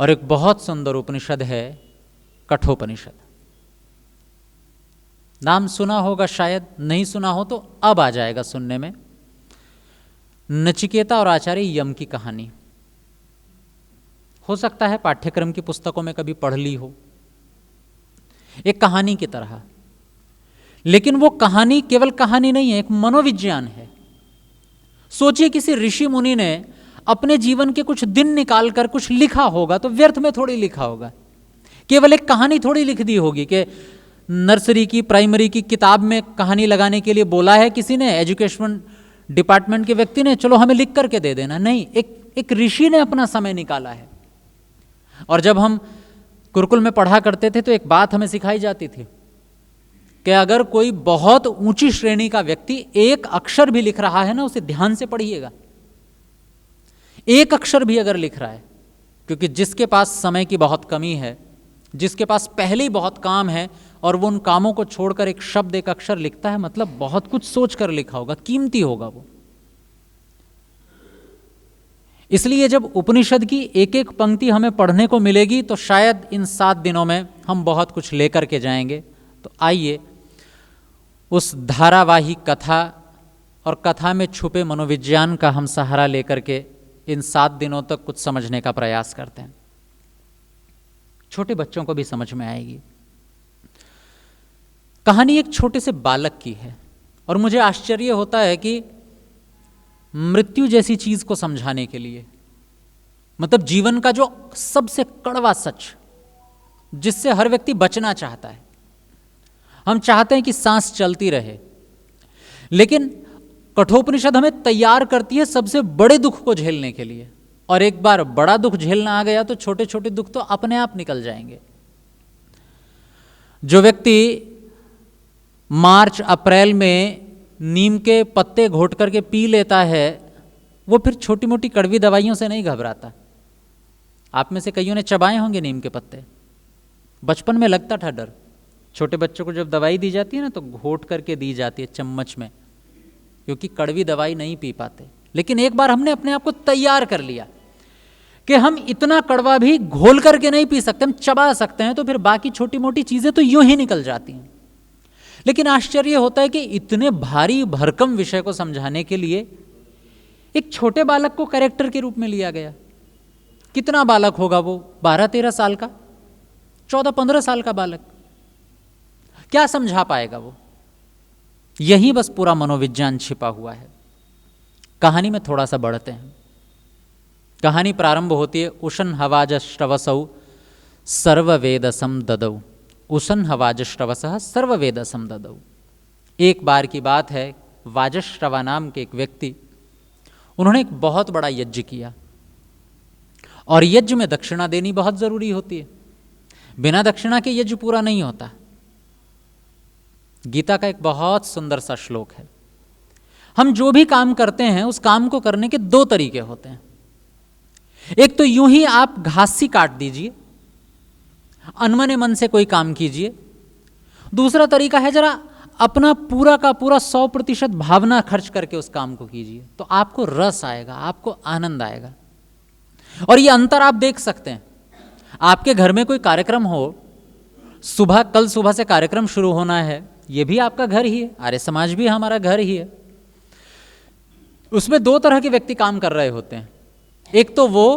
और एक बहुत सुंदर उपनिषद है कठोपनिषद। नाम सुना होगा, शायद नहीं सुना हो तो अब आ जाएगा सुनने में। नचिकेता और आचार्य यम की कहानी, हो सकता है पाठ्यक्रम की पुस्तकों में कभी पढ़ ली हो, एक कहानी की तरह। लेकिन वो कहानी केवल कहानी नहीं है, एक मनोविज्ञान है। सोचिए किसी ऋषि मुनि ने अपने जीवन के कुछ दिन निकालकर कुछ लिखा होगा, तो व्यर्थ में थोड़ी लिखा होगा। केवल एक कहानी थोड़ी लिख दी होगी कि नर्सरी की प्राइमरी की किताब में कहानी लगाने के लिए बोला है किसी ने, एजुकेशन डिपार्टमेंट के व्यक्ति ने, चलो हमें लिख करके दे देना। नहीं, एक ऋषि ने अपना समय निकाला है। और जब हम गुरुकुल में पढ़ा करते थे तो एक बात हमें सिखाई जाती थी कि अगर कोई बहुत ऊंची श्रेणी का व्यक्ति एक अक्षर भी लिख रहा है ना, उसे ध्यान से पढ़िएगा। एक अक्षर भी अगर लिख रहा है, क्योंकि जिसके पास समय की बहुत कमी है, जिसके पास पहले ही बहुत काम है और वो उन कामों को छोड़कर एक शब्द एक अक्षर लिखता है, मतलब बहुत कुछ सोच कर लिखा होगा, कीमती होगा वो। इसलिए जब उपनिषद की एक एक पंक्ति हमें पढ़ने को मिलेगी तो शायद इन 7 दिनों में हम बहुत कुछ लेकर के जाएंगे। तो आइए उस धारावाही कथा और कथा में छुपे मनोविज्ञान का हम सहारा लेकर के इन 7 दिनों तक कुछ समझने का प्रयास करते हैं। छोटे बच्चों को भी समझ में आएगी। कहानी एक छोटे से बालक की है और मुझे आश्चर्य होता है कि मृत्यु जैसी चीज को समझाने के लिए, मतलब जीवन का जो सबसे कड़वा सच जिससे हर व्यक्ति बचना चाहता है, हम चाहते हैं कि सांस चलती रहे, लेकिन कठोपनिषद हमें तैयार करती है सबसे बड़े दुख को झेलने के लिए। और एक बार बड़ा दुख झेलना आ गया तो छोटे छोटे दुख तो अपने आप निकल जाएंगे। जो व्यक्ति मार्च अप्रैल में नीम के पत्ते घोट करके पी लेता है, वो फिर छोटी मोटी कड़वी दवाइयों से नहीं घबराता। आप में से कईयों ने चबाए होंगे नीम के पत्ते। बचपन में लगता था डर। छोटे बच्चों को जब दवाई दी जाती है ना, तो घोट करके दी जाती है चम्मच में, क्योंकि कड़वी दवाई नहीं पी पाते। लेकिन एक बार हमने अपने आप को तैयार कर लिया कि हम इतना कड़वा भी घोल करके नहीं पी सकते, हम चबा सकते हैं, तो फिर बाकी छोटी मोटी चीजें तो यूं ही निकल जाती हैं। लेकिन आश्चर्य होता है कि इतने भारी भरकम विषय को समझाने के लिए एक छोटे बालक को कैरेक्टर के रूप में लिया गया। कितना बालक होगा वो? 12-13 साल का, 14-15 साल का बालक। क्या समझा पाएगा वो? यही बस पूरा मनोविज्ञान छिपा हुआ है। कहानी में थोड़ा सा बढ़ते हैं। कहानी प्रारंभ होती है, उशन हवाजश्रवसौ सर्ववेदसम ददौ। उशन हवाजश्रवसः सर्ववेदसम ददौ। एक बार की बात है, वाजश्रवा नाम के एक व्यक्ति, उन्होंने एक बहुत बड़ा यज्ञ किया और यज्ञ में दक्षिणा देनी बहुत जरूरी होती है। बिना दक्षिणा के यज्ञ पूरा नहीं होता। गीता का एक बहुत सुंदर सा श्लोक है, हम जो भी काम करते हैं उस काम को करने के 2 तरीके होते हैं। एक तो यूं ही आप घास सी काट दीजिए, अनमने मन से कोई काम कीजिए। दूसरा तरीका है जरा अपना पूरा का पूरा 100% भावना खर्च करके उस काम को कीजिए, तो आपको रस आएगा, आपको आनंद आएगा। और ये अंतर आप देख सकते हैं। आपके घर में कोई कार्यक्रम हो, कल सुबह से कार्यक्रम शुरू होना है, ये भी आपका घर ही है, आर्य समाज भी हमारा घर ही है। उसमें 2 तरह के व्यक्ति काम कर रहे होते हैं। एक तो वो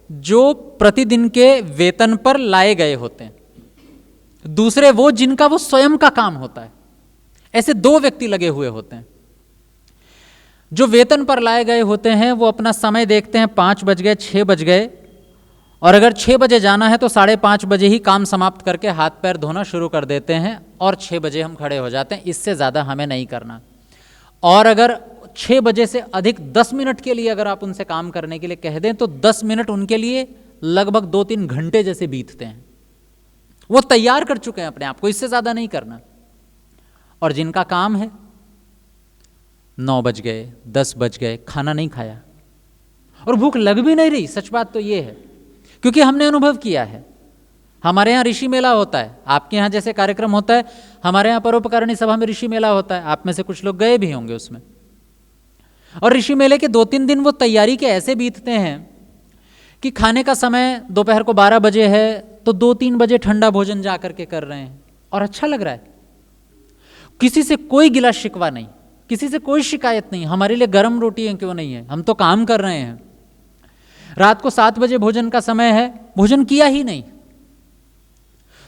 जो प्रतिदिन के वेतन पर लाए गए होते हैं, दूसरे वो जिनका वो स्वयं का काम होता है। ऐसे 2 व्यक्ति लगे हुए होते हैं। जो वेतन पर लाए गए होते हैं वो अपना समय देखते हैं, 5 बज गए, 6 बज गए, और अगर 6 बजे जाना है तो 5:30 बजे ही काम समाप्त करके हाथ पैर धोना शुरू कर देते हैं और 6 बजे हम खड़े हो जाते हैं, इससे ज़्यादा हमें नहीं करना। और अगर 6 बजे से अधिक 10 मिनट के लिए अगर आप उनसे काम करने के लिए कह दें तो 10 मिनट उनके लिए लगभग 2-3 घंटे जैसे बीतते हैं। वो तैयार कर चुके हैं अपने आप को, इससे ज़्यादा नहीं करना। और जिनका काम है 9 बज गए, 10 बज गए, खाना नहीं खाया और भूख लग भी नहीं रही। सच बात तो ये है, क्योंकि हमने अनुभव किया है। हमारे यहाँ ऋषि मेला होता है, आपके यहाँ जैसे कार्यक्रम होता है, हमारे यहाँ परोपकारिणी सभा में ऋषि मेला होता है। आप में से कुछ लोग गए भी होंगे उसमें। और ऋषि मेले के 2-3 दिन वो तैयारी के ऐसे बीतते हैं कि खाने का समय दोपहर को 12 बजे है तो 2-3 बजे ठंडा भोजन जा करके कर रहे हैं और अच्छा लग रहा है, किसी से कोई गिला शिकवा नहीं, किसी से कोई शिकायत नहीं, हमारे लिए गर्म रोटी है क्यों नहीं है, हम तो काम कर रहे हैं। रात को 7 बजे भोजन का समय है, भोजन किया ही नहीं,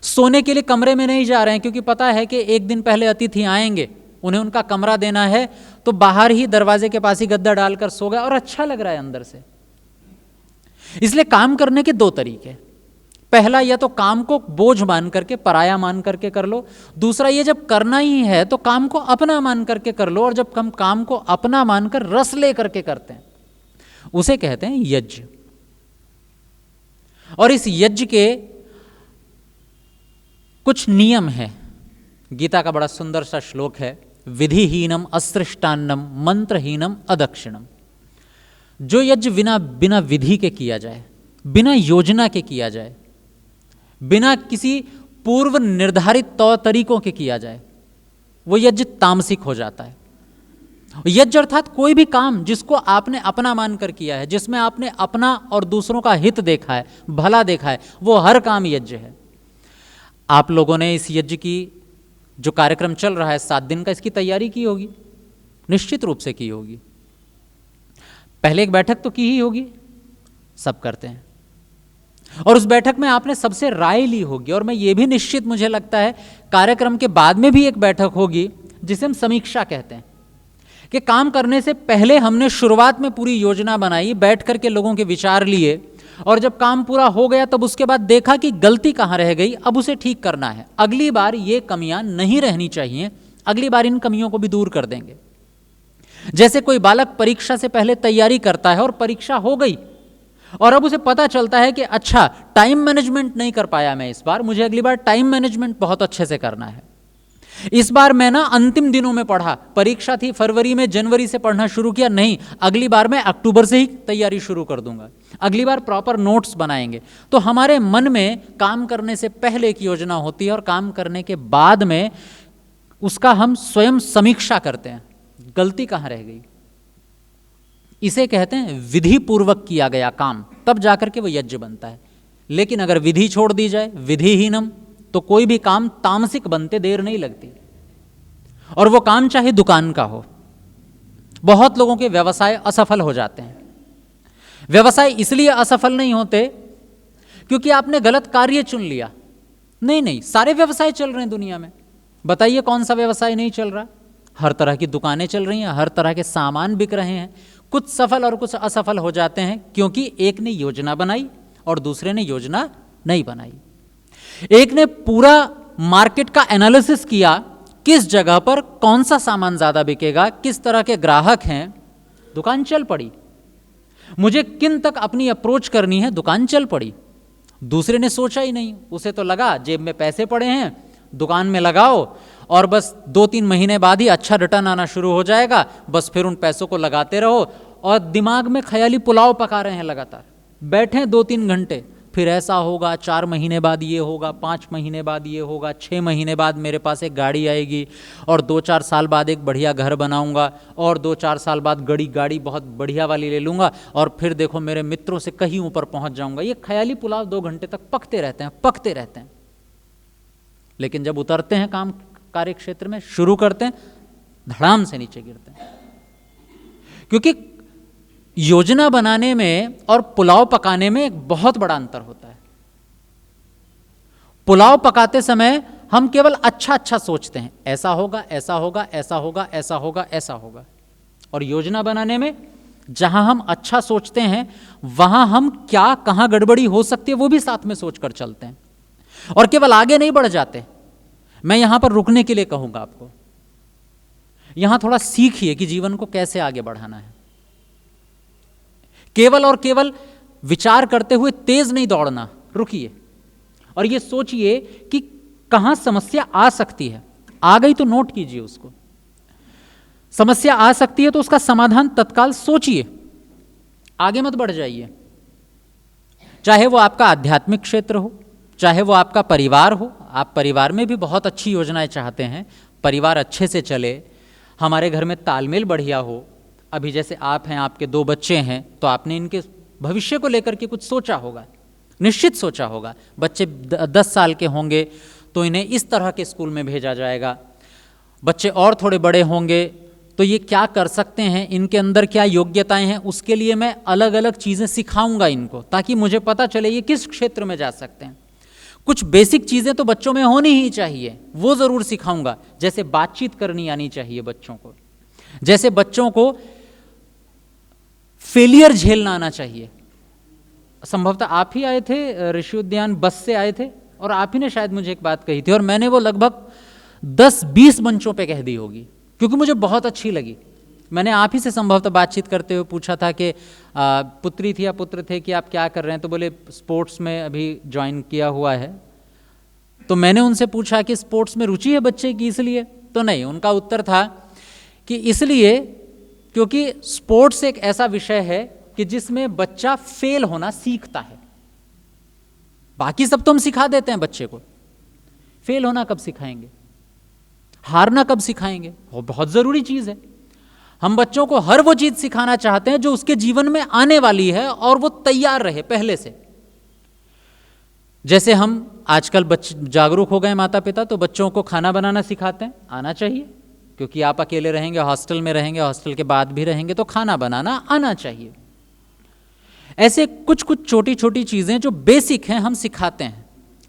सोने के लिए कमरे में नहीं जा रहे हैं क्योंकि पता है कि एक दिन पहले अतिथि आएंगे, उन्हें उनका कमरा देना है, तो बाहर ही दरवाजे के पास ही गद्दा डालकर सो गए और अच्छा लग रहा है अंदर से। इसलिए काम करने के 2 तरीके, पहला या तो काम को बोझ मान करके, पराया मान करके कर लो, दूसरा ये जब करना ही है तो काम को अपना मान करके कर लो, और जब हम काम को अपना मानकर रस ले करके करते हैं उसे कहते हैं यज्ञ। और इस यज्ञ के कुछ नियम है, गीता का बड़ा सुंदर सा श्लोक है, विधिहीनम असृष्टान्नम मंत्रहीनम अदक्षिणम। जो यज्ञ बिना विधि के किया जाए, बिना योजना के किया जाए, बिना किसी पूर्व निर्धारित तौर तरीकों के किया जाए, वो यज्ञ तामसिक हो जाता है। यज्ञ अर्थात कोई भी काम जिसको आपने अपना मानकर किया है, जिसमें आपने अपना और दूसरों का हित देखा है, भला देखा है, वो हर काम यज्ञ है। आप लोगों ने इस यज्ञ की जो कार्यक्रम चल रहा है 7 दिन का, इसकी तैयारी की होगी, निश्चित रूप से की होगी। पहले एक बैठक तो की ही होगी, सब करते हैं, और उस बैठक में आपने सबसे राय ली होगी, और मैं ये भी निश्चित मुझे लगता है कार्यक्रम के बाद में भी एक बैठक होगी जिसे हम समीक्षा कहते हैं, कि काम करने से पहले हमने शुरुआत में पूरी योजना बनाई, बैठ करके लोगों के विचार लिए, और जब काम पूरा हो गया तब उसके बाद देखा कि गलती कहाँ रह गई, अब उसे ठीक करना है, अगली बार ये कमियां नहीं रहनी चाहिए, अगली बार इन कमियों को भी दूर कर देंगे। जैसे कोई बालक परीक्षा से पहले तैयारी करता है और परीक्षा हो गई और अब उसे पता चलता है कि अच्छा टाइम मैनेजमेंट नहीं कर पाया मैं इस बार, मुझे अगली बार टाइम मैनेजमेंट बहुत अच्छे से करना है। इस बार मैं ना अंतिम दिनों में पढ़ा, परीक्षा थी फरवरी में, जनवरी से पढ़ना शुरू किया, नहीं अगली बार मैं अक्टूबर से ही तैयारी शुरू कर दूंगा, अगली बार प्रॉपर नोट्स बनाएंगे। तो हमारे मन में काम करने से पहले एक योजना होती है और काम करने के बाद में उसका हम स्वयं समीक्षा करते हैं, गलती कहाँ रह गई। इसे कहते हैं विधि पूर्वक किया गया काम, तब जाकर के वो यज्ञ बनता है। लेकिन अगर विधि छोड़ दी जाए, विधिहीनम, तो कोई भी काम तामसिक बनते देर नहीं लगती। और वो काम चाहे दुकान का हो, बहुत लोगों के व्यवसाय असफल हो जाते हैं। व्यवसाय इसलिए असफल नहीं होते क्योंकि आपने गलत कार्य चुन लिया, नहीं, सारे व्यवसाय चल रहे हैं दुनिया में, बताइए कौन सा व्यवसाय नहीं चल रहा। हर तरह की दुकानें चल रही हैं, हर तरह के सामान बिक रहे हैं, कुछ सफल और कुछ असफल हो जाते हैं क्योंकि एक ने योजना बनाई और दूसरे ने योजना नहीं बनाई। एक ने पूरा मार्केट का एनालिसिस किया, किस जगह पर कौन सा सामान ज्यादा बिकेगा, किस तरह के ग्राहक हैं, दुकान चल पड़ी। मुझे किन तक अपनी अप्रोच करनी है, दुकान चल पड़ी। दूसरे ने सोचा ही नहीं, उसे तो लगा जेब में पैसे पड़े हैं, दुकान में लगाओ और बस 2-3 महीने बाद ही अच्छा रिटर्न आना शुरू हो जाएगा, बस फिर उन पैसों को लगाते रहो। और दिमाग में ख्याली पुलाव पका रहे हैं लगातार, बैठे 2-3 घंटे, फिर ऐसा होगा, 4 महीने बाद ये होगा, 5 महीने बाद ये होगा, 6 महीने बाद मेरे पास एक गाड़ी आएगी, और 2-4 साल बाद एक बढ़िया घर बनाऊंगा, और 2-4 साल बाद गाड़ी बहुत बढ़िया वाली ले लूंगा, और फिर देखो मेरे मित्रों से कहीं ऊपर पहुंच जाऊंगा। ये ख्याली पुलाव 2 घंटे तक पकते रहते हैं। लेकिन जब उतरते हैं काम कार्य क्षेत्र में, शुरू करते हैं, धड़ाम से नीचे गिरते हैं। क्योंकि योजना बनाने में और पुलाव पकाने में एक बहुत बड़ा अंतर होता है। पुलाव पकाते समय हम केवल अच्छा सोचते हैं, ऐसा होगा, ऐसा होगा, ऐसा होगा, ऐसा होगा, ऐसा होगा। और योजना बनाने में जहां हम अच्छा सोचते हैं वहां हम क्या कहां गड़बड़ी हो सकती है वो भी साथ में सोचकर चलते हैं, और केवल आगे नहीं बढ़ जाते। मैं यहां पर रुकने के लिए कहूंगा आपको, यहां थोड़ा सीखिए कि जीवन को कैसे आगे बढ़ाना है। केवल और केवल विचार करते हुए तेज नहीं दौड़ना, रुकिए और यह सोचिए कि कहां समस्या आ सकती है। आ गई तो नोट कीजिए उसको। समस्या आ सकती है तो उसका समाधान तत्काल सोचिए, आगे मत बढ़ जाइए। चाहे वो आपका आध्यात्मिक क्षेत्र हो, चाहे वो आपका परिवार हो, आप परिवार में भी बहुत अच्छी योजनाएं चाहते हैं, परिवार अच्छे से चले, हमारे घर में तालमेल बढ़िया हो। अभी जैसे आप हैं, आपके 2 बच्चे हैं, तो आपने इनके भविष्य को लेकर के कुछ सोचा होगा, निश्चित सोचा होगा। बच्चे 10 साल के होंगे तो इन्हें इस तरह के स्कूल में भेजा जाएगा, बच्चे और थोड़े बड़े होंगे तो ये क्या कर सकते हैं, इनके अंदर क्या योग्यताएं हैं, उसके लिए मैं अलग अलग चीज़ें सिखाऊंगा इनको, ताकि मुझे पता चले ये किस क्षेत्र में जा सकते हैं। कुछ बेसिक चीज़ें तो बच्चों में होनी ही चाहिए, वो ज़रूर सिखाऊंगा। जैसे बातचीत करनी आनी चाहिए बच्चों को, जैसे बच्चों को फेलियर झेलना आना चाहिए। संभवतः आप ही आए थे ऋषि उद्यान, बस से आए थे, और आप ही ने शायद मुझे एक बात कही थी, और मैंने वो लगभग 10-20 मंचों पे कह दी होगी, क्योंकि मुझे बहुत अच्छी लगी। मैंने आप ही से संभवतः बातचीत करते हुए पूछा था कि पुत्री थी या पुत्र थे कि आप क्या कर रहे हैं, तो बोले स्पोर्ट्स में अभी ज्वाइन किया हुआ है। तो मैंने उनसे पूछा कि स्पोर्ट्स में रुचि है बच्चे की इसलिए, तो नहीं, उनका उत्तर था कि इसलिए क्योंकि स्पोर्ट्स एक ऐसा विषय है कि जिसमें बच्चा फेल होना सीखता है। बाकी सब तो हम सिखा देते हैं बच्चे को, फेल होना कब सिखाएंगे, हारना कब सिखाएंगे? वो बहुत जरूरी चीज है। हम बच्चों को हर वो चीज सिखाना चाहते हैं जो उसके जीवन में आने वाली है और वो तैयार रहे पहले से। जैसे हम आजकल बच्चे जागरूक हो गए माता पिता, तो बच्चों को खाना बनाना सिखाते हैं, आना चाहिए, क्योंकि आप अकेले रहेंगे, हॉस्टल में रहेंगे, हॉस्टल के बाद भी रहेंगे, तो खाना बनाना आना चाहिए। ऐसे कुछ कुछ छोटी छोटी चीजें जो बेसिक हैं हम सिखाते हैं।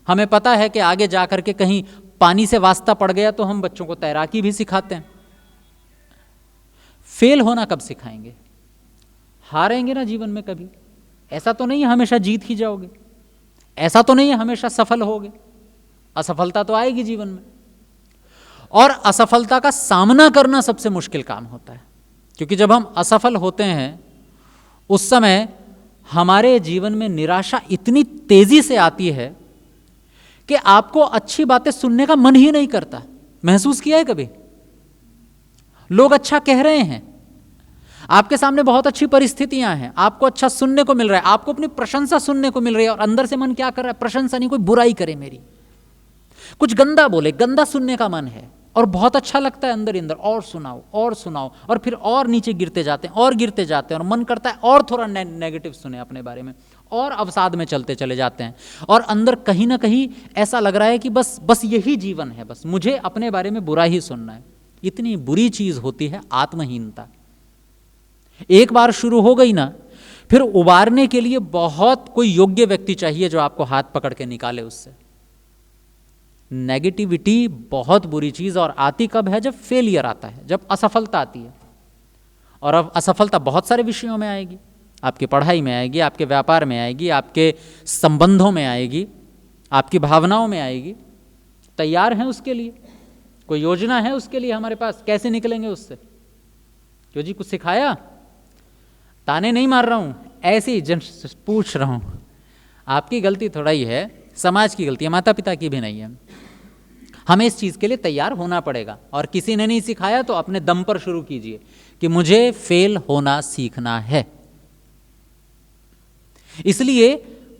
हमें पता है कि आगे जाकर के कहीं पानी से वास्ता पड़ गया तो हम बच्चों को तैराकी भी सिखाते हैं। फेल होना कब सिखाएंगे? हारेंगे ना जीवन में कभी, ऐसा तो नहीं है हमेशा जीत ही जाओगे, ऐसा तो नहीं है हमेशा सफल होगे, असफलता तो आएगी जीवन में। और असफलता का सामना करना सबसे मुश्किल काम होता है, क्योंकि जब हम असफल होते हैं उस समय हमारे जीवन में निराशा इतनी तेजी से आती है कि आपको अच्छी बातें सुनने का मन ही नहीं करता। महसूस किया है कभी? लोग अच्छा कह रहे हैं, आपके सामने बहुत अच्छी परिस्थितियां हैं, आपको अच्छा सुनने को मिल रहा है, आपको अपनी प्रशंसा सुनने को मिल रही है, और अंदर से मन क्या कर रहा है? प्रशंसा नहीं, कोई बुराई करे मेरी, कुछ गंदा बोले, गंदा सुनने का मन है, और बहुत अच्छा लगता है अंदर अंदर, और सुनाओ और सुनाओ, और फिर और नीचे गिरते जाते हैं और गिरते जाते हैं, और मन करता है और थोड़ा नेगेटिव सुने अपने बारे में, और अवसाद में चलते चले जाते हैं, और अंदर कहीं ना कहीं ऐसा लग रहा है कि बस यही जीवन है, बस मुझे अपने बारे में बुरा ही सुनना है। इतनी बुरी चीज होती है आत्महीनता। एक बार शुरू हो गई ना, फिर उबारने के लिए बहुत कोई योग्य व्यक्ति चाहिए जो आपको हाथ पकड़ के निकाले उससे। नेगेटिविटी बहुत बुरी चीज, और आती कब है? जब फेलियर आता है, जब असफलता आती है। और अब असफलता बहुत सारे विषयों में आएगी, आपकी पढ़ाई में आएगी, आपके व्यापार में आएगी, आपके संबंधों में आएगी, आपकी भावनाओं में आएगी। तैयार हैं उसके लिए? कोई योजना है उसके लिए हमारे पास? कैसे निकलेंगे उससे? क्यों जी, कुछ सिखाया? ताने नहीं मार रहा हूं, ऐसे ही पूछ रहा हूं। आपकी गलती थोड़ा ही है, समाज की गलती है, माता पिता की भी नहीं है। हमें इस चीज के लिए तैयार होना पड़ेगा, और किसी ने नहीं सिखाया तो अपने दम पर शुरू कीजिए कि मुझे फेल होना सीखना है। इसलिए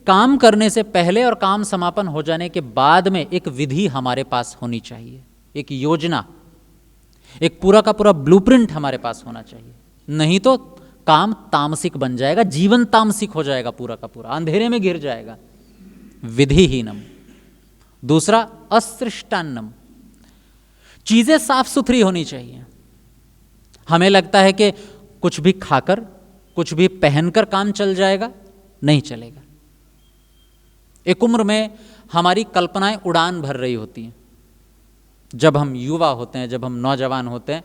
काम करने से पहले और काम समापन हो जाने के बाद में एक विधि हमारे पास होनी चाहिए, एक योजना, एक पूरा का पूरा ब्लूप्रिंट हमारे पास होना चाहिए। नहीं तो काम तामसिक बन जाएगा, जीवन तामसिक हो जाएगा, पूरा का पूरा अंधेरे में गिर जाएगा। विधिहीनम। दूसरा, असृष्टान्नम। चीजें साफ सुथरी होनी चाहिए। हमें लगता है कि कुछ भी खाकर, कुछ भी पहनकर काम चल जाएगा, नहीं चलेगा। एक उम्र में हमारी कल्पनाएं उड़ान भर रही होती हैं। जब हम युवा होते हैं, जब हम नौजवान होते हैं,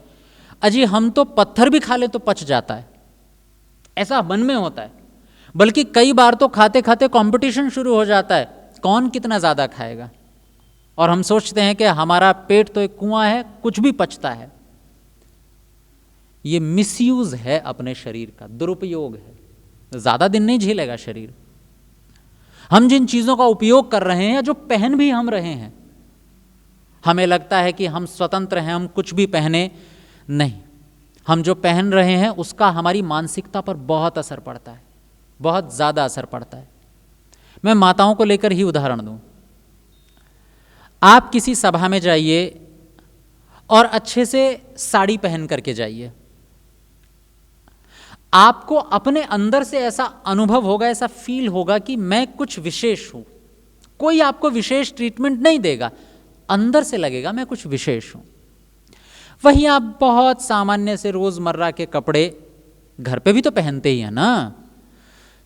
अजी हम तो पत्थर भी खा ले तो पच जाता है, ऐसा मन में होता है। बल्कि कई बार तो खाते खाते कंपटीशन शुरू हो जाता है, कौन कितना ज्यादा खाएगा। और हम सोचते हैं कि हमारा पेट तो एक कुआं है, कुछ भी पचता है। ये मिसयूज है अपने शरीर का, दुरुपयोग है, ज्यादा दिन नहीं झेलेगा शरीर। हम जिन चीजों का उपयोग कर रहे हैं, जो पहन भी हम रहे हैं, हमें लगता है कि हम स्वतंत्र हैं, हम कुछ भी पहने, नहीं। हम जो पहन रहे हैं उसका हमारी मानसिकता पर बहुत असर पड़ता है, बहुत ज्यादा असर पड़ता है। मैं माताओं को लेकर ही उदाहरण दूं। आप किसी सभा में जाइए और अच्छे से साड़ी पहन करके जाइए। आपको अपने अंदर से ऐसा अनुभव होगा, ऐसा फील होगा कि मैं कुछ विशेष हूं। कोई आपको विशेष ट्रीटमेंट नहीं देगा, अंदर से लगेगा मैं कुछ विशेष हूं। वहीं आप बहुत सामान्य से रोजमर्रा के कपड़े घर पे भी तो पहनते ही हैं ना,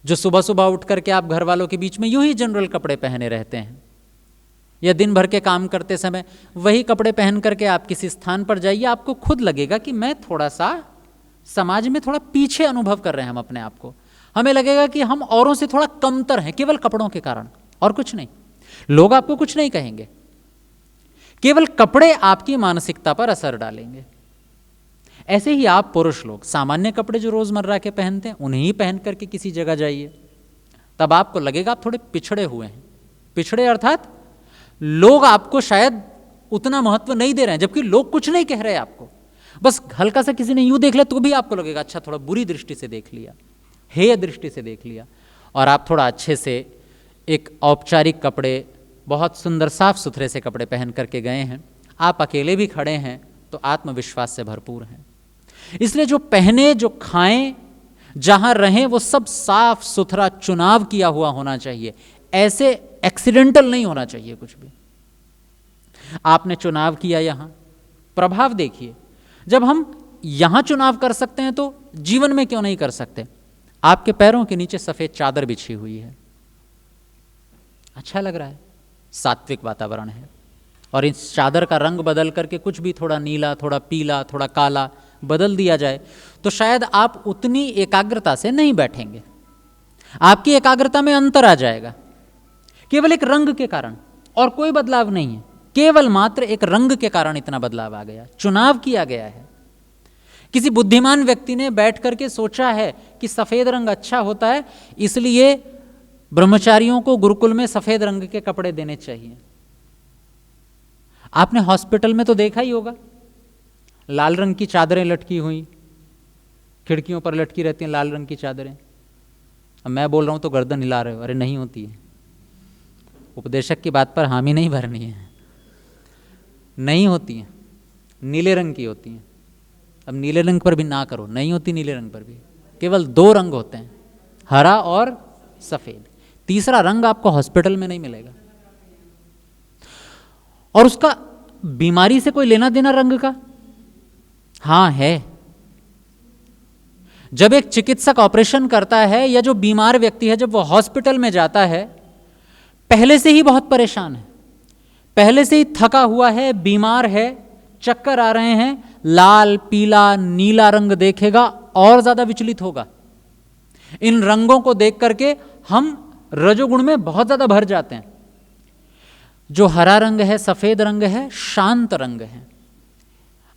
जो सुबह सुबह उठ करके आप घर वालों के बीच में यूं ही जनरल कपड़े पहने रहते हैं, या दिन भर के काम करते समय वही कपड़े पहन करके आप किसी स्थान पर जाइए, आपको खुद लगेगा कि मैं थोड़ा सा समाज में थोड़ा पीछे अनुभव कर रहे हैं हम अपने आप को। हमें लगेगा कि हम औरों से थोड़ा कमतर हैं केवल कपड़ों के कारण, और कुछ नहीं। लोग आपको कुछ नहीं कहेंगे, केवल कपड़े आपकी मानसिकता पर असर डालेंगे। ऐसे ही आप पुरुष लोग सामान्य कपड़े जो रोजमर्रा के पहनते हैं उन्हें ही पहन करके किसी जगह जाइए, तब आपको लगेगा आप थोड़े पिछड़े हुए हैं। पिछड़े अर्थात लोग आपको शायद उतना महत्व नहीं दे रहे हैं, जबकि लोग कुछ नहीं कह रहे आपको, बस हल्का सा किसी ने यूं देख लिया तो भी आपको लगेगा अच्छा थोड़ा बुरी दृष्टि से देख लिया, हेय दृष्टि से देख लिया। और आप थोड़ा अच्छे से एक औपचारिक कपड़े, बहुत सुंदर साफ सुथरे से कपड़े पहन करके गए हैं, आप अकेले भी खड़े हैं तो आत्मविश्वास से भरपूर हैं। इसलिए जो पहने, जो खाएं, जहां रहें, वो सब साफ सुथरा चुनाव किया हुआ होना चाहिए। ऐसे एक्सीडेंटल नहीं होना चाहिए कुछ भी। आपने चुनाव किया, यहां प्रभाव देखिए। जब हम यहां चुनाव कर सकते हैं तो जीवन में क्यों नहीं कर सकते। आपके पैरों के नीचे सफेद चादर बिछी हुई है, अच्छा लग रहा है, सात्विक वातावरण है, और इस चादर का रंग बदल करके कुछ भी थोड़ा नीला, थोड़ा पीला, थोड़ा काला बदल दिया जाए तो शायद आप उतनी एकाग्रता से नहीं बैठेंगे, आपकी एकाग्रता में अंतर आ जाएगा, केवल एक रंग के कारण। और कोई बदलाव नहीं है, केवल मात्र एक रंग के कारण इतना बदलाव आ गया, चुनाव किया गया है। किसी बुद्धिमान व्यक्ति ने बैठ करके सोचा है कि सफेद रंग अच्छा होता है, इसलिए ब्रह्मचारियों को गुरुकुल में सफेद रंग के कपड़े देने चाहिए। आपने हॉस्पिटल में तो देखा ही होगा, लाल रंग की चादरें लटकी हुई, खिड़कियों पर लटकी रहती हैं लाल रंग की चादरें। अब मैं बोल रहा हूं तो गर्दन हिला रहे हो, अरे नहीं होती है, उपदेशक की बात पर हामी नहीं भरनी है, नहीं होती हैं, नीले रंग की होती हैं। अब नीले रंग पर भी ना करो, नहीं होती नीले रंग पर भी, केवल दो रंग होते हैं, हरा और सफेद। तीसरा रंग आपको हॉस्पिटल में नहीं मिलेगा, और उसका बीमारी से कोई लेना देना रंग का? हां है। जब एक चिकित्सक ऑपरेशन करता है या जो बीमार व्यक्ति है जब वो हॉस्पिटल में जाता है, पहले से ही बहुत परेशान है, पहले से ही थका हुआ है, बीमार है, चक्कर आ रहे हैं, लाल, पीला, नीला रंग देखेगा और ज्यादा विचलित होगा। इन रंगों को देख करके हम रजोगुण में बहुत ज्यादा भर जाते हैं। जो हरा रंग है, सफेद रंग है, शांत रंग है।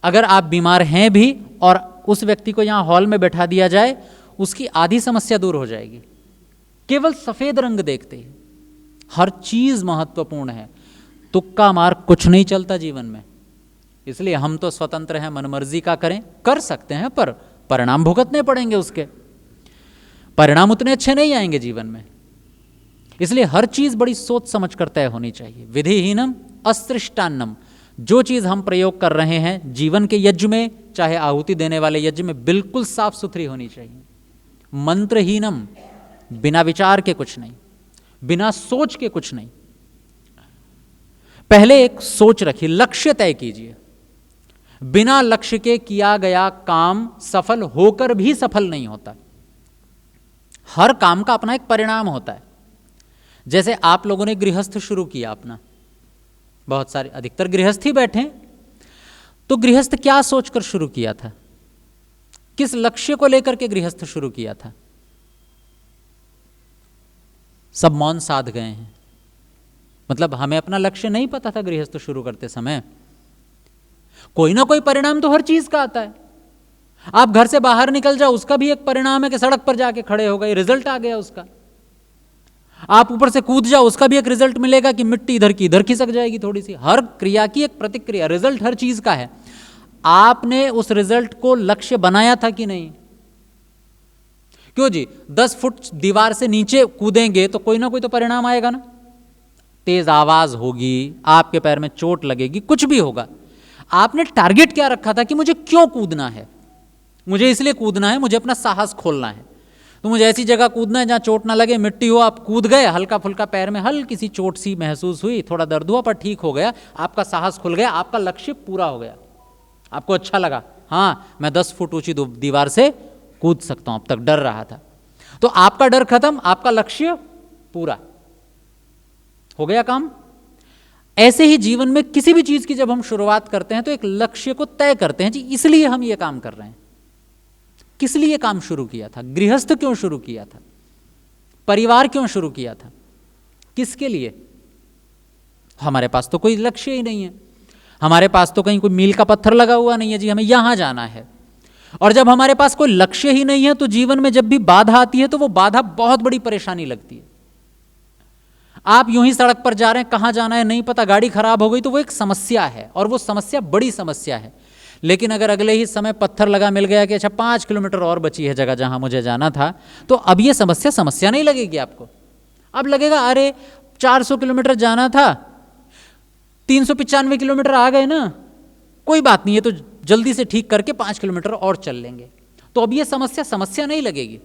अगर आप बीमार हैं भी और उस व्यक्ति को यहां हॉल में बैठा दिया जाए, उसकी आधी समस्या दूर हो जाएगी, केवल सफेद रंग देखते ही। हर चीज महत्वपूर्ण है, तुक्का मार कुछ नहीं चलता जीवन में। इसलिए हम तो स्वतंत्र हैं, मनमर्जी का करें, कर सकते हैं, पर परिणाम भुगतने पड़ेंगे, उसके परिणाम उतने अच्छे नहीं आएंगे जीवन में। इसलिए हर चीज बड़ी सोच समझ कर तय होनी चाहिए। विधिहीनम अस्त्रिष्टान्नम, जो चीज हम प्रयोग कर रहे हैं जीवन के यज्ञ में, चाहे आहुति देने वाले यज्ञ में, बिल्कुल साफ सुथरी होनी चाहिए। मंत्रहीनम, बिना विचार के कुछ नहीं, बिना सोच के कुछ नहीं। पहले एक सोच रखिए, लक्ष्य तय कीजिए। बिना लक्ष्य के किया गया काम सफल होकर भी सफल नहीं होता। हर काम का अपना एक परिणाम होता है। जैसे आप लोगों ने गृहस्थ शुरू किया अपना, बहुत सारे, अधिकतर गृहस्थ ही बैठे, तो गृहस्थ क्या सोचकर शुरू किया था, किस लक्ष्य को लेकर के गृहस्थ शुरू किया था? सब मौन साध गए हैं, मतलब हमें अपना लक्ष्य नहीं पता था गृहस्थ शुरू करते समय। कोई ना कोई परिणाम तो हर चीज का आता है। आप घर से बाहर निकल जाओ, उसका भी एक परिणाम है कि सड़क पर जाके खड़े हो गए, रिजल्ट आ गया उसका। आप ऊपर से कूद जाओ, उसका भी एक रिजल्ट मिलेगा कि मिट्टी इधर की इधर खिसक जाएगी थोड़ी सी। हर क्रिया की एक प्रतिक्रिया, रिजल्ट हर चीज का है। आपने उस रिजल्ट को लक्ष्य बनाया था कि नहीं? क्यों जी, 10 फुट दीवार से नीचे कूदेंगे तो कोई ना कोई तो परिणाम आएगा ना। तेज आवाज होगी, आपके पैर में चोट लगेगी, कुछ भी होगा। आपने टारगेट क्या रखा था कि मुझे क्यों कूदना है? मुझे इसलिए कूदना है, मुझे अपना साहस खोलना है। तो मुझे ऐसी जगह कूदना है जहाँ चोट ना लगे, मिट्टी हो, आप कूद गए, हल्का फुल्का पैर में हल्की सी चोट सी महसूस हुई, थोड़ा दर्द हुआ, पर ठीक हो गया, आपका साहस खुल गया, आपका लक्ष्य पूरा हो गया, आपको अच्छा लगा, हाँ मैं 10 फुट ऊंची दीवार से कूद सकता हूं, अब तक डर रहा था। तो आपका डर खत्म, आपका लक्ष्य पूरा, हो गया काम। ऐसे ही जीवन में किसी भी चीज की जब हम शुरुआत करते हैं तो एक लक्ष्य को तय करते हैं, जी इसलिए हम ये काम कर रहे हैं। किस लिए काम शुरू किया था? गृहस्थ क्यों शुरू किया था? परिवार क्यों शुरू किया था? किसके लिए? हमारे पास तो कोई लक्ष्य ही नहीं है, हमारे पास तो कहीं कोई मील का पत्थर लगा हुआ नहीं है, जी हमें यहां जाना है। और जब हमारे पास कोई लक्ष्य ही नहीं है तो जीवन में जब भी बाधा आती है तो वो बाधा बहुत बड़ी परेशानी लगती है। आप यूं ही सड़क पर जा रहे हैं, कहां जाना है नहीं पता, गाड़ी खराब हो गई तो वो एक समस्या है, और वो समस्या बड़ी समस्या है। लेकिन अगर अगले ही समय पत्थर लगा मिल गया कि अच्छा 5 किलोमीटर और बची है जगह जहां मुझे जाना था, तो अब ये समस्या नहीं लगेगी आपको। अब लगेगा अरे 400 किलोमीटर जाना था, 395 किलोमीटर आ गए ना, कोई बात नहीं है, तो जल्दी से ठीक करके 5 किलोमीटर और चल लेंगे। तो अब ये समस्या नहीं लगेगी,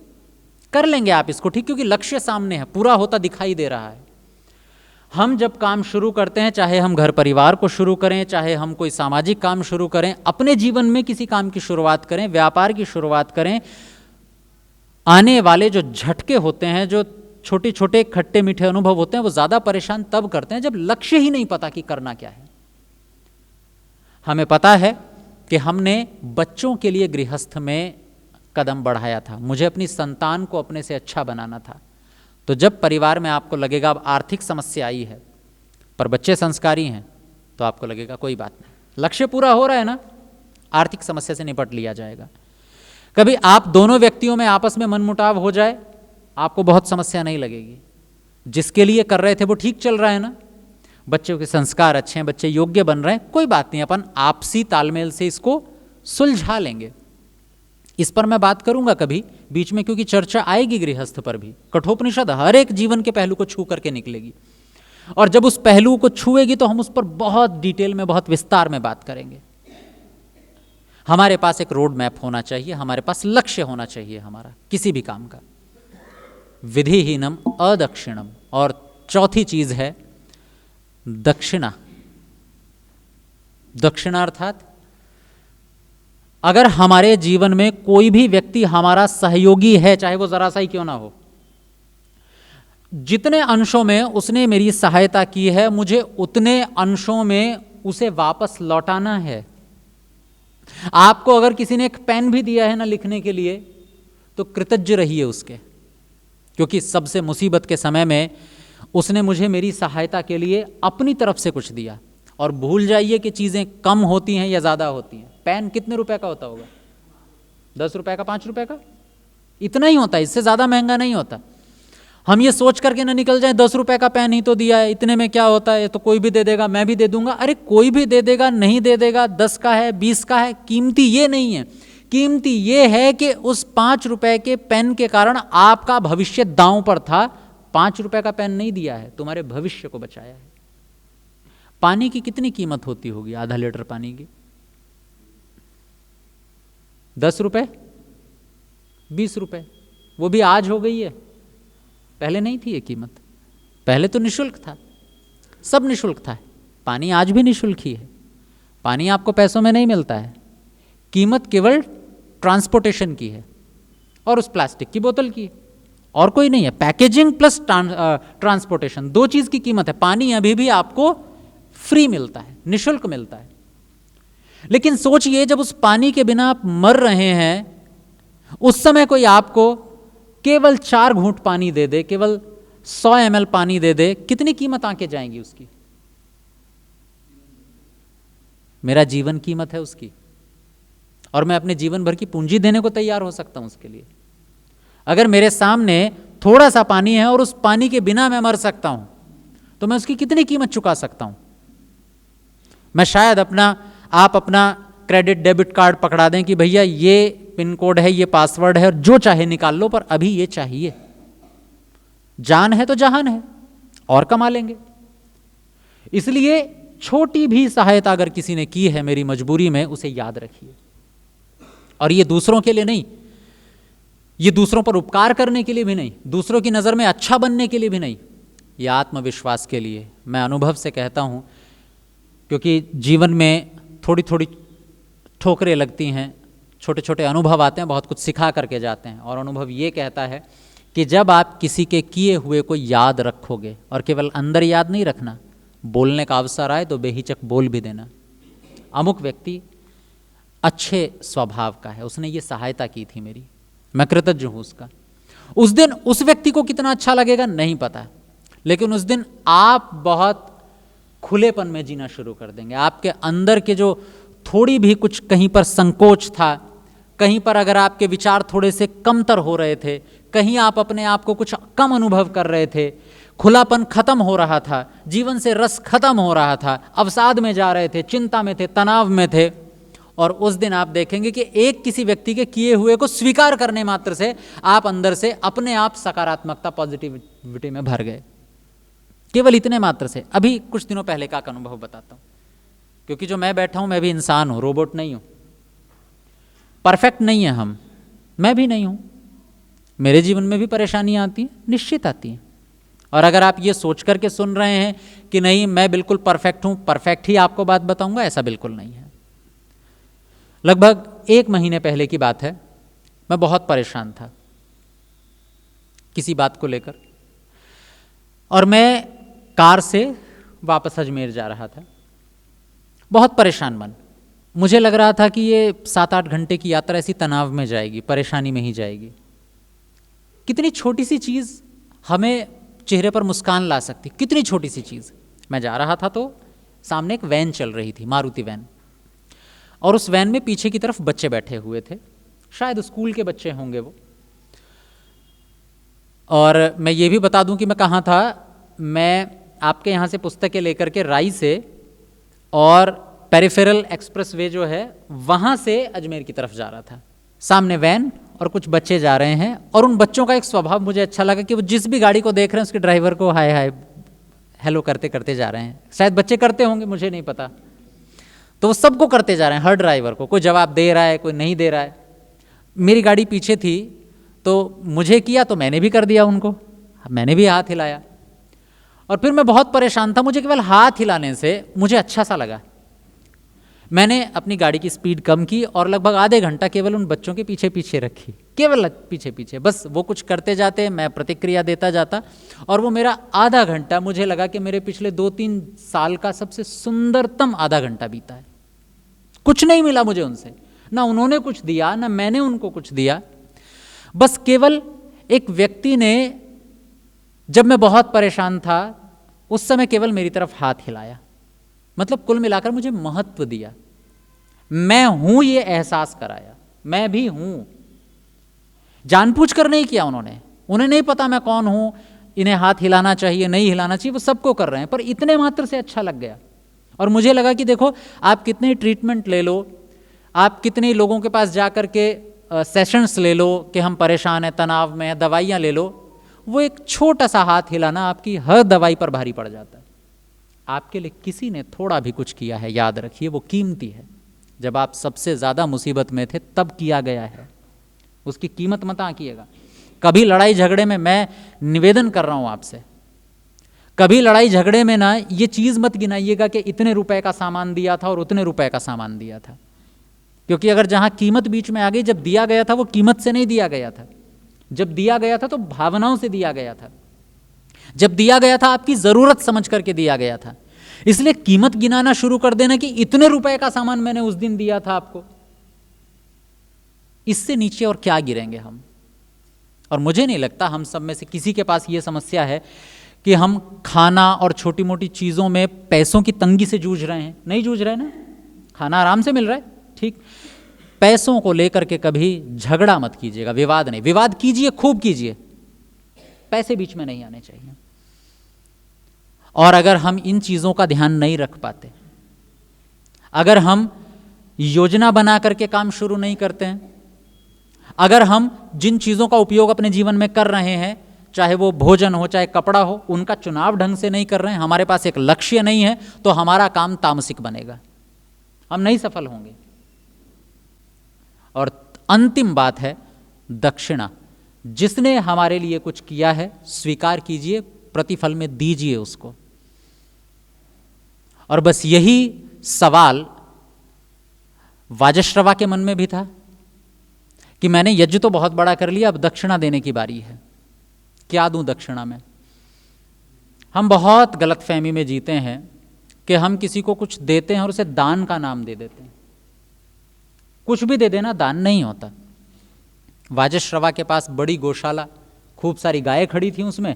कर लेंगे आप इसको ठीक, क्योंकि लक्ष्य सामने है, पूरा होता दिखाई दे रहा है। हम जब काम शुरू करते हैं, चाहे हम घर परिवार को शुरू करें, चाहे हम कोई सामाजिक काम शुरू करें, अपने जीवन में किसी काम की शुरुआत करें, व्यापार की शुरुआत करें, आने वाले जो झटके होते हैं, जो छोटे छोटे खट्टे मीठे अनुभव होते हैं, वो ज्यादा परेशान तब करते हैं जब लक्ष्य ही नहीं पता कि करना क्या है। हमें पता है कि हमने बच्चों के लिए गृहस्थ में कदम बढ़ाया था, मुझे अपनी संतान को अपने से अच्छा बनाना था। तो जब परिवार में आपको लगेगा अब आर्थिक समस्या आई है पर बच्चे संस्कारी हैं, तो आपको लगेगा कोई बात नहीं, लक्ष्य पूरा हो रहा है ना, आर्थिक समस्या से निपट लिया जाएगा। कभी आप दोनों व्यक्तियों में आपस में मनमुटाव हो जाए, आपको बहुत समस्या नहीं लगेगी, जिसके लिए कर रहे थे वो ठीक चल रहा है ना, बच्चों के संस्कार अच्छे हैं, बच्चे योग्य बन रहे हैं, कोई बात नहीं, अपन आपसी तालमेल से इसको सुलझा लेंगे। इस पर मैं बात करूंगा कभी बीच में, क्योंकि चर्चा आएगी गृहस्थ पर भी। कठोपनिषद हर एक जीवन के पहलू को छू करके निकलेगी, और जब उस पहलू को छुएगी तो हम उस पर बहुत डिटेल में, बहुत विस्तार में बात करेंगे। हमारे पास एक रोड मैप होना चाहिए, हमारे पास लक्ष्य होना चाहिए हमारा किसी भी काम का। विधिहीनम अदक्षिणम, और चौथी चीज है दक्षिणा। दक्षिणा अर्थात अगर हमारे जीवन में कोई भी व्यक्ति हमारा सहयोगी है, चाहे वो जरा सा ही क्यों ना हो, जितने अंशों में उसने मेरी सहायता की है, मुझे उतने अंशों में उसे वापस लौटाना है। आपको अगर किसी ने एक पेन भी दिया है ना लिखने के लिए, तो कृतज्ञ रहिए उसके, क्योंकि सबसे मुसीबत के समय में उसने मुझे मेरी सहायता के लिए अपनी तरफ से कुछ दिया। और भूल जाइए कि चीजें कम होती हैं या ज्यादा होती हैं। पेन कितने रुपए का होता होगा? 10 रुपए का, 5 रुपए का, इतना ही होता है, इससे ज्यादा महंगा नहीं होता। हम ये सोच करके ना निकल जाए 10 रुपए का पेन ही तो दिया है, इतने में क्या होता है, तो कोई भी दे देगा, मैं भी दे दूंगा। अरे कोई भी दे देगा, नहीं दे देगा, 10 का है, 20 का है, कीमती ये नहीं है। कीमती ये है कि उस 5 रुपए के पेन के कारण आपका भविष्य दांव पर था। 5 रुपए का पेन नहीं दिया है, तुम्हारे भविष्य को बचाया है। पानी की कितनी कीमत होती होगी? आधा लीटर पानी की 10 रुपए, 20 रुपए, वो भी आज हो गई है, पहले नहीं थी ये कीमत। पहले तो निशुल्क था, सब निशुल्क था। पानी आज भी निशुल्क ही है, पानी आपको पैसों में नहीं मिलता है। कीमत केवल ट्रांसपोर्टेशन की है और उस प्लास्टिक की बोतल की, और कोई नहीं है। पैकेजिंग प्लस ट्रांसपोर्टेशन, 2 चीज की कीमत है। पानी अभी भी आपको फ्री मिलता है, निशुल्क मिलता है। लेकिन सोचिए, जब उस पानी के बिना आप मर रहे हैं, उस समय कोई आपको केवल 4 घूंट पानी दे दे, केवल 100 ml पानी दे दे, कितनी कीमत आके जाएंगी उसकी? मेरा जीवन कीमत है उसकी, और मैं अपने जीवन भर की पूंजी देने को तैयार हो सकता हूं उसके लिए। अगर मेरे सामने थोड़ा सा पानी है और उस पानी के बिना मैं मर सकता हूं, तो मैं उसकी कितनी कीमत चुका सकता हूं? मैं शायद आप अपना क्रेडिट डेबिट कार्ड पकड़ा दें कि भैया ये पिन कोड है, ये पासवर्ड है, और जो चाहे निकाल लो, पर अभी ये चाहिए। जान है तो जहान है, और कमा लेंगे। इसलिए छोटी भी सहायता अगर किसी ने की है मेरी मजबूरी में, उसे याद रखिए, और ये दूसरों के लिए नहीं, ये दूसरों पर उपकार करने के लिए भी नहीं, दूसरों की नज़र में अच्छा बनने के लिए भी नहीं, ये आत्मविश्वास के लिए। मैं अनुभव से कहता हूँ, क्योंकि जीवन में थोड़ी थोड़ी ठोकरें लगती हैं, छोटे छोटे अनुभव आते हैं, बहुत कुछ सिखा करके जाते हैं। और अनुभव ये कहता है कि जब आप किसी के किए हुए को याद रखोगे, और केवल अंदर याद नहीं रखना, बोलने का अवसर आए तो बेहिचक बोल भी देना। अमुक व्यक्ति अच्छे स्वभाव का है, उसने ये सहायता की थी मेरी, मैं कृतज्ञ हूँ उसका। उस दिन उस व्यक्ति को कितना अच्छा लगेगा नहीं पता, लेकिन उस दिन आप बहुत खुलेपन में जीना शुरू कर देंगे। आपके अंदर के जो थोड़ी भी कुछ कहीं पर संकोच था, कहीं पर अगर आपके विचार थोड़े से कमतर हो रहे थे, कहीं आप अपने आप को कुछ कम अनुभव कर रहे थे, खुलापन खत्म हो रहा था, जीवन से रस खत्म हो रहा था, अवसाद में जा रहे थे, चिंता में थे, तनाव में थे, और उस दिन आप देखेंगे कि एक किसी व्यक्ति के किए हुए को स्वीकार करने मात्र से आप अंदर से अपने आप सकारात्मकता, पॉजिटिविटी में भर गए, केवल इतने मात्र से। अभी कुछ दिनों पहले का अनुभव बताता हूँ, क्योंकि जो मैं बैठा हूँ मैं भी इंसान हूँ, रोबोट नहीं हूँ, परफेक्ट नहीं है हम, मैं भी नहीं हूँ, मेरे जीवन में भी परेशानियाँ आती हैं, निश्चित आती हैं। और अगर आप ये सोच करके सुन रहे हैं कि नहीं मैं बिल्कुल परफेक्ट हूँ, परफेक्ट ही आपको बात बताऊंगा, ऐसा बिल्कुल नहीं है। लगभग 1 महीने पहले की बात है, मैं बहुत परेशान था किसी बात को लेकर, और मैं कार से वापस अजमेर जा रहा था, बहुत परेशान मन। मुझे लग रहा था कि ये 7-8 घंटे की यात्रा ऐसी तनाव में जाएगी, परेशानी में ही जाएगी। कितनी छोटी सी चीज़ हमें चेहरे पर मुस्कान ला सकती, कितनी छोटी सी चीज़। मैं जा रहा था तो सामने एक वैन चल रही थी, मारुति वैन, और उस वैन में पीछे की तरफ बच्चे बैठे हुए थे, शायद स्कूल के बच्चे होंगे वो। और मैं ये भी बता दूं कि मैं कहाँ था, मैं आपके यहाँ से पुस्तकें लेकर के राई से और पेरिफेरल एक्सप्रेस वे जो है वहाँ से अजमेर की तरफ जा रहा था। सामने वैन और कुछ बच्चे जा रहे हैं, और उन बच्चों का एक स्वभाव मुझे अच्छा लगा कि वो जिस भी गाड़ी को देख रहे हैं उसके ड्राइवर को हाय हाय हेलो करते करते जा रहे हैं। शायद बच्चे करते होंगे, मुझे नहीं पता, तो वो सबको करते जा रहे हैं, हर ड्राइवर को, कोई जवाब दे रहा है, कोई नहीं दे रहा है। मेरी गाड़ी पीछे थी तो मुझे किया तो मैंने भी कर दिया उनको, मैंने भी हाथ हिलाया, और फिर मैं बहुत परेशान था, मुझे केवल हाथ हिलाने से मुझे अच्छा सा लगा। मैंने अपनी गाड़ी की स्पीड कम की और लगभग आधे घंटा केवल उन बच्चों के पीछे पीछे रखी, केवल पीछे पीछे, बस वो कुछ करते जाते, मैं प्रतिक्रिया देता जाता, और वो मेरा आधा घंटा मुझे लगा कि मेरे पिछले 2-3 साल का सबसे सुंदरतम आधा घंटा बीता है। कुछ नहीं मिला मुझे उनसे, ना उन्होंने कुछ दिया ना मैंने उनको कुछ दिया, बस केवल एक व्यक्ति ने, जब मैं बहुत परेशान था उस समय केवल मेरी तरफ हाथ हिलाया, मतलब कुल मिलाकर मुझे महत्व दिया, मैं हूं ये एहसास कराया, मैं भी हूं। जानबूझकर नहीं किया उन्होंने, उन्हें नहीं पता मैं कौन हूं, इन्हें हाथ हिलाना चाहिए नहीं हिलाना चाहिए, वो सबको कर रहे हैं, पर इतने मात्र से अच्छा लग गया। और मुझे लगा कि देखो आप कितने ट्रीटमेंट ले लो, आप कितने लोगों के पास जा कर के सेशंस ले लो कि हम परेशान हैं, तनाव में हैं, दवाइयाँ ले लो, वो एक छोटा सा हाथ हिलाना आपकी हर दवाई पर भारी पड़ जाता है। आपके लिए किसी ने थोड़ा भी कुछ किया है, याद रखिए वो कीमती है। जब आप सबसे ज़्यादा मुसीबत में थे तब किया गया है, उसकी कीमत मत आंकिएगा। कभी लड़ाई झगड़े में, मैं निवेदन कर रहा हूँ आपसे, कभी लड़ाई झगड़े में ना ये चीज़ मत गिनाइएगा कि इतने रुपए का सामान दिया था और उतने रुपए का सामान दिया था, क्योंकि अगर जहाँ कीमत बीच में आ गई, जब दिया गया था वो कीमत से नहीं दिया गया था, जब दिया गया था तो भावनाओं से दिया गया था, जब दिया गया था आपकी ज़रूरत समझ करके दिया गया था। इसलिए कीमत गिनाना शुरू कर देना कि इतने रुपए का सामान मैंने उस दिन दिया था आपको, इससे नीचे और क्या गिरेंगे हम। और मुझे नहीं लगता हम सब में से किसी के पास ये समस्या है कि हम खाना और छोटी मोटी चीज़ों में पैसों की तंगी से जूझ रहे हैं। नहीं जूझ रहे ना, खाना आराम से मिल रहा है, ठीक। पैसों को लेकर के कभी झगड़ा मत कीजिएगा, विवाद नहीं, विवाद कीजिए खूब कीजिए, पैसे बीच में नहीं आने चाहिए। और अगर हम इन चीज़ों का ध्यान नहीं रख पाते, अगर हम योजना बना करके काम शुरू नहीं करते हैं, अगर हम जिन चीज़ों का उपयोग अपने जीवन में कर रहे हैं, चाहे वो भोजन हो चाहे कपड़ा हो, उनका चुनाव ढंग से नहीं कर रहे हैं, हमारे पास एक लक्ष्य नहीं है, तो हमारा काम तामसिक बनेगा, हम नहीं सफल होंगे। और अंतिम बात है दक्षिणा। जिसने हमारे लिए कुछ किया है स्वीकार कीजिए, प्रतिफल में दीजिए उसको। और बस यही सवाल वाजश्रवा के मन में भी था कि मैंने यज्ञ तो बहुत बड़ा कर लिया, अब दक्षिणा देने की बारी है, क्या दूं दक्षिणा में। हम बहुत गलतफहमी में जीते हैं कि हम किसी को कुछ देते हैं और उसे दान का नाम दे देते हैं। कुछ भी दे देना दान नहीं होता। वाजश्रवा के पास बड़ी गौशाला, खूब सारी गायें खड़ी थी उसमें।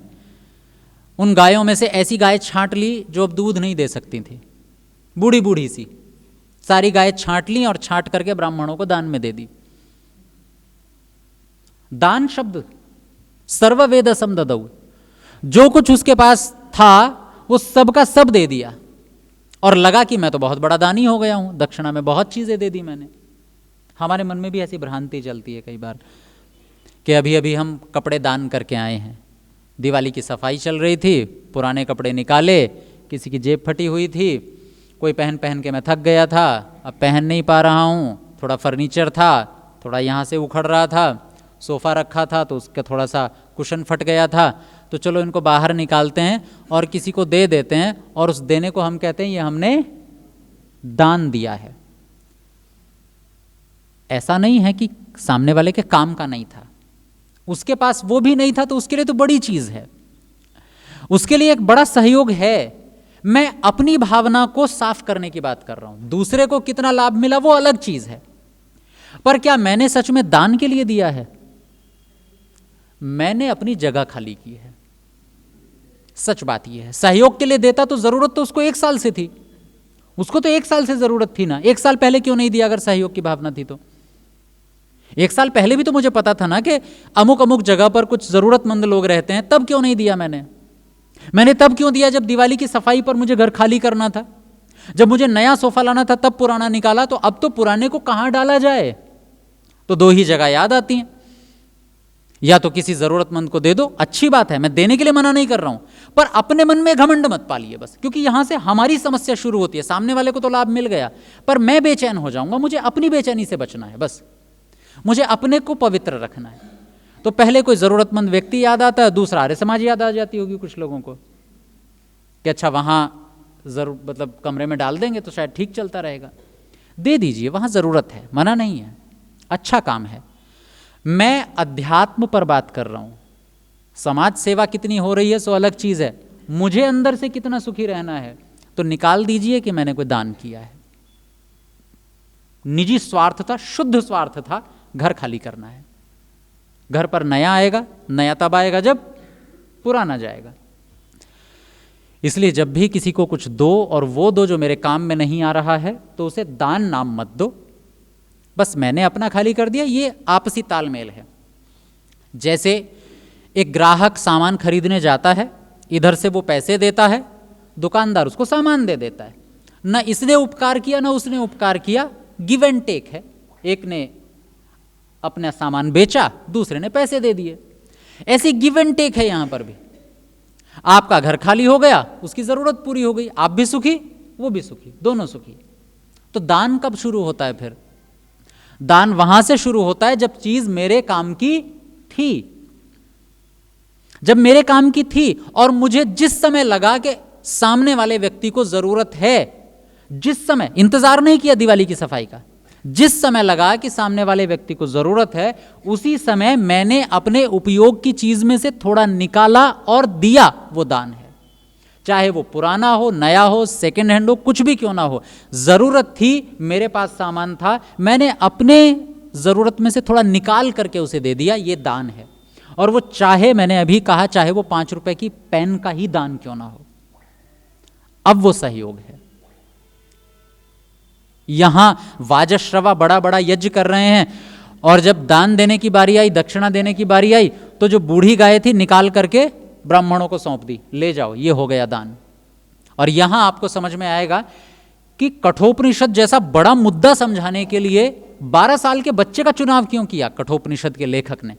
उन गायों में से ऐसी गाय छांट ली जो अब दूध नहीं दे सकती थी, बूढ़ी बूढ़ी सी, सारी गायें छांट ली और छांट करके ब्राह्मणों को दान में दे दी। दान शब्द सर्ववेद समददौ, जो कुछ उसके पास था वो सब का सब दे दिया और लगा कि मैं तो बहुत बड़ा दानी हो गया हूं, दक्षिणा में बहुत चीजें दे दी मैंने। हमारे मन में भी ऐसी भ्रांति चलती है कई बार कि अभी अभी हम कपड़े दान करके आए हैं, दिवाली की सफाई चल रही थी, पुराने कपड़े निकाले, किसी की जेब फटी हुई थी, कोई पहन पहन के मैं थक गया था, अब पहन नहीं पा रहा हूँ, थोड़ा फर्नीचर था, थोड़ा यहाँ से उखड़ रहा था, सोफ़ा रखा था तो उसका थोड़ा सा कुशन फट गया था, तो चलो इनको बाहर निकालते हैं और किसी को दे देते हैं, और उस देने को हम कहते हैं ये हमने दान दिया है। ऐसा नहीं है कि सामने वाले के काम का नहीं था, उसके पास वो भी नहीं था तो उसके लिए तो बड़ी चीज है, उसके लिए एक बड़ा सहयोग है। मैं अपनी भावना को साफ करने की बात कर रहा हूं, दूसरे को कितना लाभ मिला वो अलग चीज है, पर क्या मैंने सच में दान के लिए दिया है? मैंने अपनी जगह खाली की है। सच बात यह है, सहयोग के लिए देता तो जरूरत तो उसको 1 साल से थी, उसको तो 1 साल से जरूरत थी ना, 1 साल पहले क्यों नहीं दिया? अगर सहयोग की भावना थी तो 1 साल पहले भी तो मुझे पता था ना कि अमुक अमुक जगह पर कुछ जरूरतमंद लोग रहते हैं, तब क्यों नहीं दिया मैंने तब क्यों दिया जब दिवाली की सफाई पर मुझे घर खाली करना था, जब मुझे नया सोफा लाना था तब पुराना निकाला, तो अब तो पुराने को कहां डाला जाए? तो 2 ही जगह याद आती हैं, या तो किसी जरूरतमंद को दे दो, अच्छी बात है, मैं देने के लिए मना नहीं कर रहा हूं, पर अपने मन में घमंड मत पालिए बस, क्योंकि यहां से हमारी समस्या शुरू होती है। सामने वाले को तो लाभ मिल गया पर मैं बेचैन हो जाऊंगा, मुझे अपनी बेचैनी से बचना है, बस मुझे अपने को पवित्र रखना है। तो पहले कोई जरूरतमंद व्यक्ति याद आता है, दूसरा आर्य समाज याद आ जाती होगी कुछ लोगों को कि अच्छा वहां जरूर मतलब कमरे में डाल देंगे तो शायद ठीक चलता रहेगा। दे दीजिए, वहां जरूरत है, मना नहीं है, अच्छा काम है। मैं अध्यात्म पर बात कर रहा हूं, समाज सेवा कितनी हो रही है सो अलग चीज है, मुझे अंदर से कितना सुखी रहना है, तो निकाल दीजिए कि मैंने कोई दान किया है। निजी स्वार्थ था, शुद्ध स्वार्थ था, घर खाली करना है। घर पर नया आएगा, नया तब आएगा जब पुराना जाएगा। इसलिए जब भी किसी को कुछ दो और वो दो जो मेरे काम में नहीं आ रहा है तो उसे दान नाम मत दो, बस मैंने अपना खाली कर दिया। ये आपसी तालमेल है। जैसे एक ग्राहक सामान खरीदने जाता है, इधर से वो पैसे देता है, दुकानदार उसको सामान दे देता है, ना इसने उपकार किया ना उसने उपकार किया, गिव एंड टेक है। एक ने अपना सामान बेचा, दूसरे ने पैसे दे दिए, ऐसी गिव एंड टेक है यहां पर भी। आपका घर खाली हो गया, उसकी जरूरत पूरी हो गई, आप भी सुखी वो भी सुखी, दोनों सुखी। तो दान कब शुरू होता है? फिर दान वहां से शुरू होता है जब चीज मेरे काम की थी, जब मेरे काम की थी और मुझे जिस समय लगा कि सामने वाले व्यक्ति को जरूरत है, जिस समय इंतजार नहीं किया दिवाली की सफाई का, जिस समय लगा कि सामने वाले व्यक्ति को जरूरत है, उसी समय मैंने अपने उपयोग की चीज में से थोड़ा निकाला और दिया, वो दान है। चाहे वो पुराना हो, नया हो, सेकेंड हैंड हो, कुछ भी क्यों ना हो, जरूरत थी, मेरे पास सामान था, मैंने अपने जरूरत में से थोड़ा निकाल करके उसे दे दिया, ये दान है। और वो चाहे, मैंने अभी कहा, चाहे वो 5 रुपए की पेन का ही दान क्यों ना हो, अब वो सहयोग है। यहां वाजश्रवा बड़ा बड़ा यज्ञ कर रहे हैं, और जब दान देने की बारी आई, दक्षिणा देने की बारी आई, तो जो बूढ़ी गाय थी निकाल करके ब्राह्मणों को सौंप दी, ले जाओ, ये हो गया दान। और यहां आपको समझ में आएगा कि कठोपनिषद जैसा बड़ा मुद्दा समझाने के लिए 12 साल के बच्चे का चुनाव क्यों किया कठोपनिषद के लेखक ने।